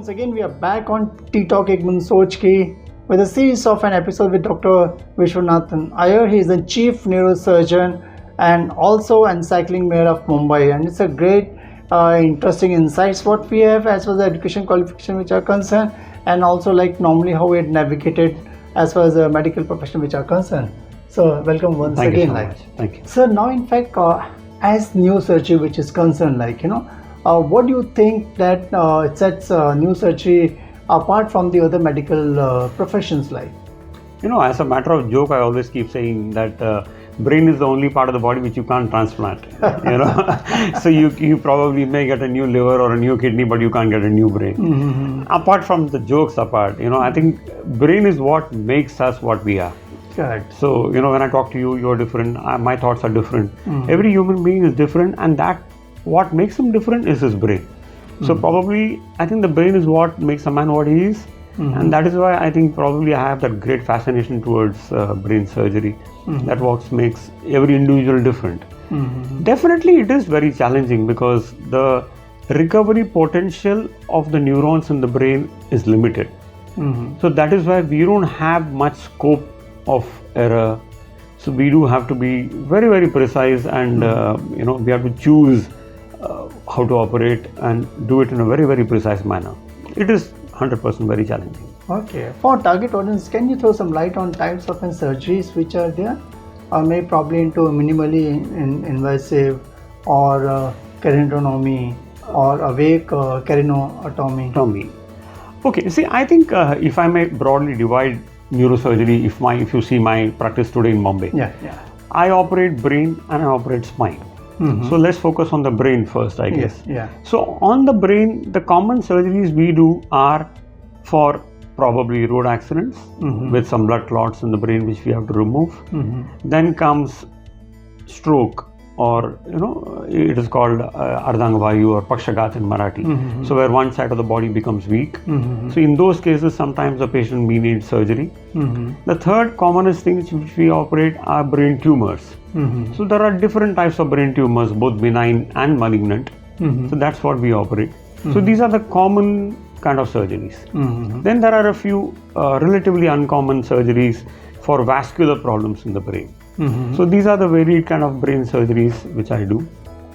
Once again, we are back on ttalk Soch ki with a series of an episode with Dr. Viswanathan Iyer. He is the Chief Neurosurgeon and also an Cycling Mayor of Mumbai. And it's a great, interesting insights what we have as far as the education qualification which are concerned, and also like normally how we had navigated as far as the medical profession which are concerned. So welcome once Thank again. You so much. Thank you. So now in fact, as neurosurgery which is concerned, what do you think that it sets neurosurgery apart from the other medical professions like? As a matter of joke, I always keep saying that brain is the only part of the body which you can't transplant. So you probably may get a new liver or a new kidney, but you can't get a new brain. Mm-hmm. Apart from the jokes apart, I think brain is what makes us what we are. Correct. So, when I talk to you, you're different. My thoughts are different. Mm-hmm. Every human being is different, and that what makes him different is his brain. So probably, I think the brain is what makes a man what he is. And that is why I think probably I have that great fascination towards brain surgery. That what makes every individual different. Definitely it is very challenging because the recovery potential of the neurons in the brain is limited. So that is why we don't have much scope of error. So we do have to be very, very precise, and we have to choose how to operate and do it in a very, very precise manner. It is 100% very challenging. Okay. For target audience, can you throw some light on types of surgeries which are there? Or maybe probably into minimally invasive or keratotomy or awake keratotomy? Okay. See, I think if I may broadly divide neurosurgery, if you see my practice today in Mumbai, I operate brain and I operate spine. So let's focus on the brain first, I guess. Yeah. So on the brain, the common surgeries we do are for probably road accidents with some blood clots in the brain which we have to remove. Then comes stroke, or it is called ardhangavayu or pakshagat in Marathi. So where one side of the body becomes weak. So in those cases, sometimes the patient may need surgery. The third commonest things which we operate are brain tumors. So there are different types of brain tumors, both benign and malignant. So that's what we operate. So these are the common kind of surgeries. Then there are a few relatively uncommon surgeries for vascular problems in the brain. So these are the varied kind of brain surgeries which I do.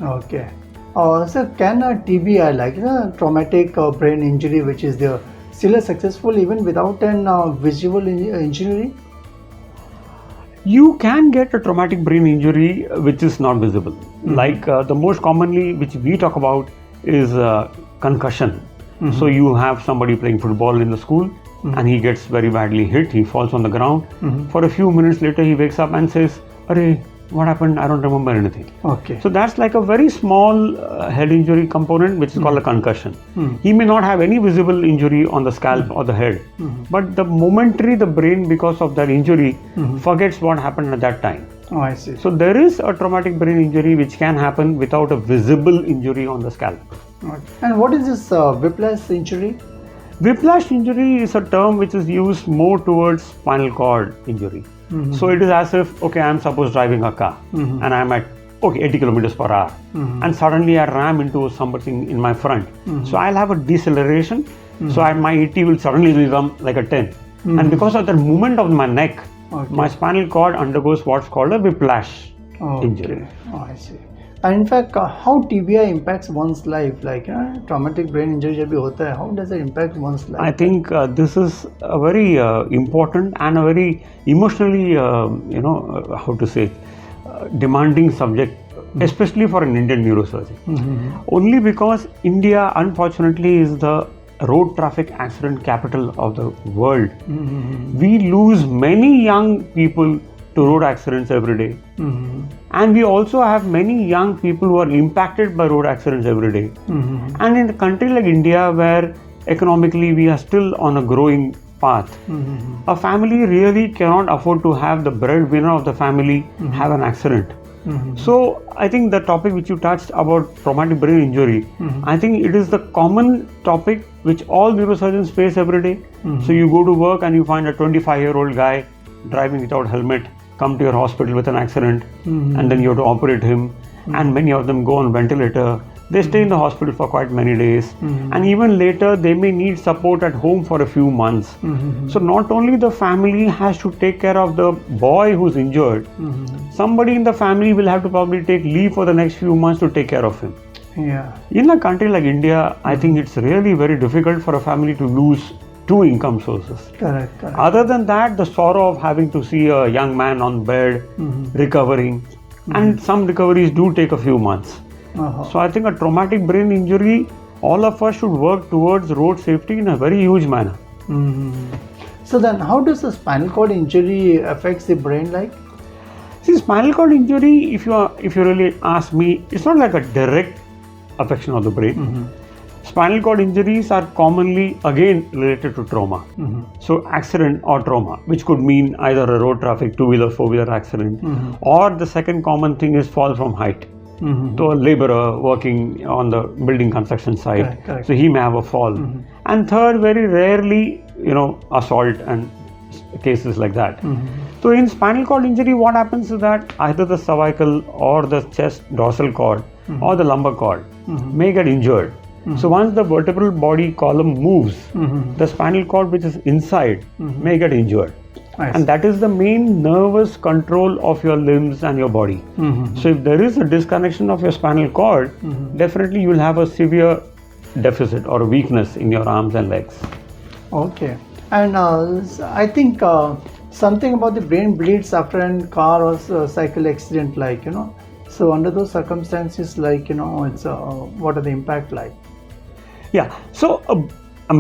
Okay. So can a TBI, like traumatic brain injury, which is there, still successful even without an visual injury? You can get a traumatic brain injury which is not visible. Like the most commonly which we talk about is concussion. So you have somebody playing football in the school and he gets very badly hit, he falls on the ground. For a few minutes later he wakes up and says, "Arey, what happened? I don't remember anything." Okay. So that's like a very small head injury component which is called a concussion. He may not have any visible injury on the scalp or the head, but the brain, because of that injury, forgets what happened at that time. Oh, I see. So there is a traumatic brain injury which can happen without a visible injury on the scalp. Okay. And what is this whiplash injury? Whiplash injury is a term which is used more towards spinal cord injury. So it is as if, okay, I'm suppose driving a car and I'm at 80 kilometers per hour and suddenly I ram into something in my front. So I'll have a deceleration. So my 80 will suddenly become like a 10. And because of the movement of my neck, my spinal cord undergoes what's called a whiplash injury. Oh, I see. And in fact, how TBI impacts one's life? Like, traumatic brain injury jab bhi hota hai, how does it impact one's life? I think this is a very important and a very emotionally, demanding subject, especially for an Indian neurosurgeon. Only because India, unfortunately, is the road traffic accident capital of the world. We lose many young people to road accidents every day. And we also have many young people who are impacted by road accidents every day. And in a country like India, where economically we are still on a growing path, a family really cannot afford to have the breadwinner of the family have an accident. So I think the topic which you touched about traumatic brain injury, I think it is the common topic which all neurosurgeons face every day. So you go to work and you find a 25-year-old guy driving without helmet, come to your hospital with an accident, and then you have to operate him, and many of them go on ventilator. They stay in the hospital for quite many days, and even later they may need support at home for a few months. So not only the family has to take care of the boy who's injured, somebody in the family will have to probably take leave for the next few months to take care of him. Yeah. In a country like India, I think it's really very difficult for a family to lose two income sources. Correct. Other than that, the sorrow of having to see a young man on bed, recovering, and some recoveries do take a few months. So I think a traumatic brain injury, all of us should work towards road safety in a very huge manner. So then how does the spinal cord injury affects the brain like? See, spinal cord injury, if you really ask me, it's not like a direct affection of the brain. Spinal cord injuries are commonly again related to trauma. So accident or trauma, which could mean either a road traffic, two-wheeler, four-wheeler accident, or the second common thing is fall from height. To a laborer working on the building construction site, Correct. so he may have a fall. And third, very rarely, assault and cases like that. So in spinal cord injury, what happens is that either the cervical or the chest dorsal cord or the lumbar cord may get injured. So once the vertebral body column moves, the spinal cord which is inside may get injured. And that is the main nervous control of your limbs and your body. So if there is a disconnection of your spinal cord, definitely you will have a severe deficit or a weakness in your arms and legs. Okay. And I think something about the brain bleeds after a car or cycle accident, like, So under those circumstances, like, it's what are the impact like? Yeah. So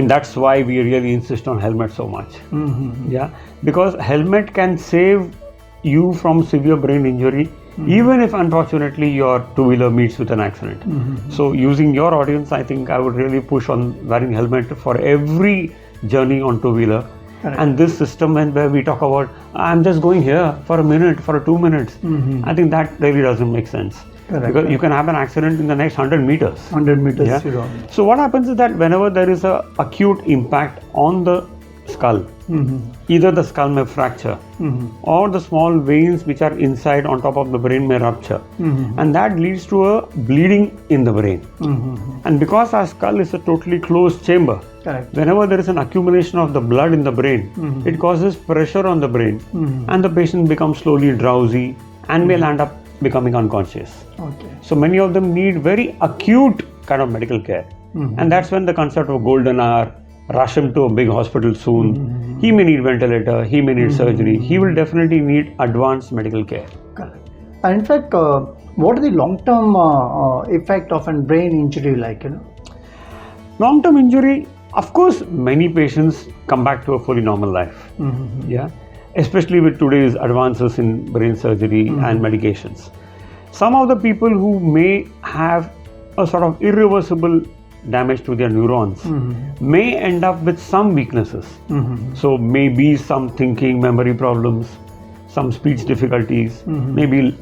that's why we really insist on helmet so much. Yeah, because helmet can save you from severe brain injury, even if unfortunately your two-wheeler meets with an accident. So using your audience, I think I would really push on wearing helmet for every journey on two-wheeler. And this system, where we talk about, I'm just going here for a minute, for 2 minutes, I think that really doesn't make sense. Because you can have an accident in the next 100 meters. 100 meters. Yeah? So what happens is that whenever there is a acute impact on the skull, either the skull may fracture or the small veins which are inside on top of the brain may rupture, and that leads to a bleeding in the brain. And because our skull is a totally closed chamber, whenever there is an accumulation of the blood in the brain, it causes pressure on the brain, and the patient becomes slowly drowsy and may land up becoming unconscious. So many of them need very acute kind of medical care, and that's when the concept of golden hour, rush him to a big hospital soon. He may need ventilator, he may need surgery, he will definitely need advanced medical care. Correct. And in fact, what are the long-term effect of a brain injury like? Long-term injury, of course, many patients come back to a fully normal life. Yeah, especially with today's advances in brain surgery and medications. Some of the people who may have a sort of irreversible damage to their neurons may end up with some weaknesses. So maybe some thinking, memory problems, some speech difficulties, maybe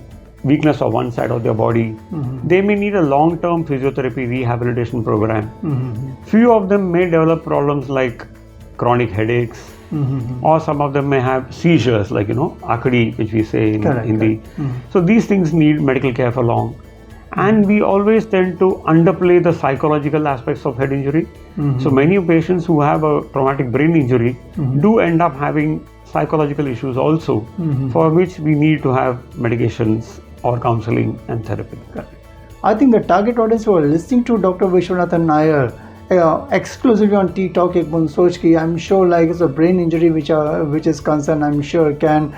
weakness of one side of their body. They may need a long-term physiotherapy rehabilitation program. Few of them may develop problems like chronic headaches, or some of them may have seizures, like akadi, which we say in Hindi. So these things need medical care for long. And we always tend to underplay the psychological aspects of head injury. So many patients who have a traumatic brain injury do end up having psychological issues also, for which we need to have medications or counseling and therapy. I think the target audience who are listening to Dr. Viswanathan Iyer exclusively on ttalk ek Boond Soch ki, I'm sure like it's a brain injury which is concerned, I'm sure can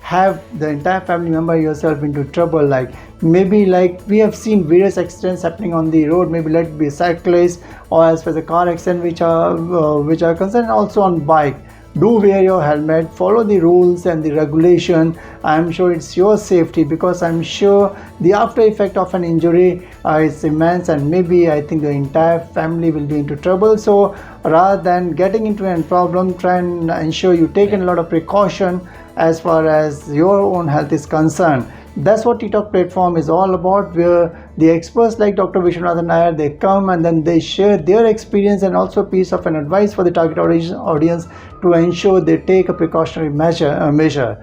have the entire family member yourself into trouble. Like maybe like we have seen various accidents happening on the road, maybe let it be cyclists or as far as the car accident which are concerned, also on bike. Do wear your helmet, follow the rules and the regulation. I'm sure it's your safety, because I'm sure the after effect of an injury is immense, and maybe I think the entire family will be into trouble. So rather than getting into a problem, try and ensure you take a lot of precaution as far as your own health is concerned. That's what ttalk platform is all about, where the experts like Dr. Viswanathan Iyer, they come and then they share their experience and also piece of an advice for the target audience to ensure they take a precautionary measure.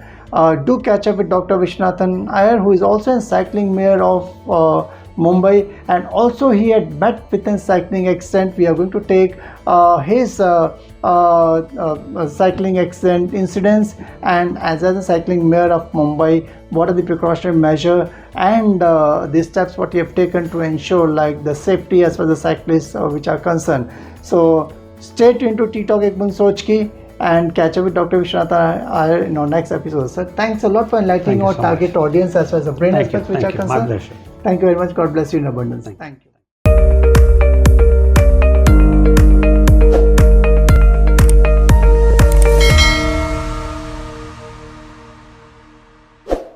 Do catch up with Dr. Viswanathan Iyer, who is also a Cycling Mayor of Mumbai, and also he had met with a cycling accident. We are going to take his cycling accident incidents, and as a cycling mayor of Mumbai, what are the precautionary measure and the steps what you have taken to ensure like the safety as far as the cyclists which are concerned. So stay tuned to ttalk ek Boond Soch ki, and catch up with Dr. Viswanathan Iyer in our next episode. Sir, thanks a lot for enlightening our target audience as far as the brain aspects which are concerned. My pleasure. Thank you very much. God bless you in abundance. Thank you.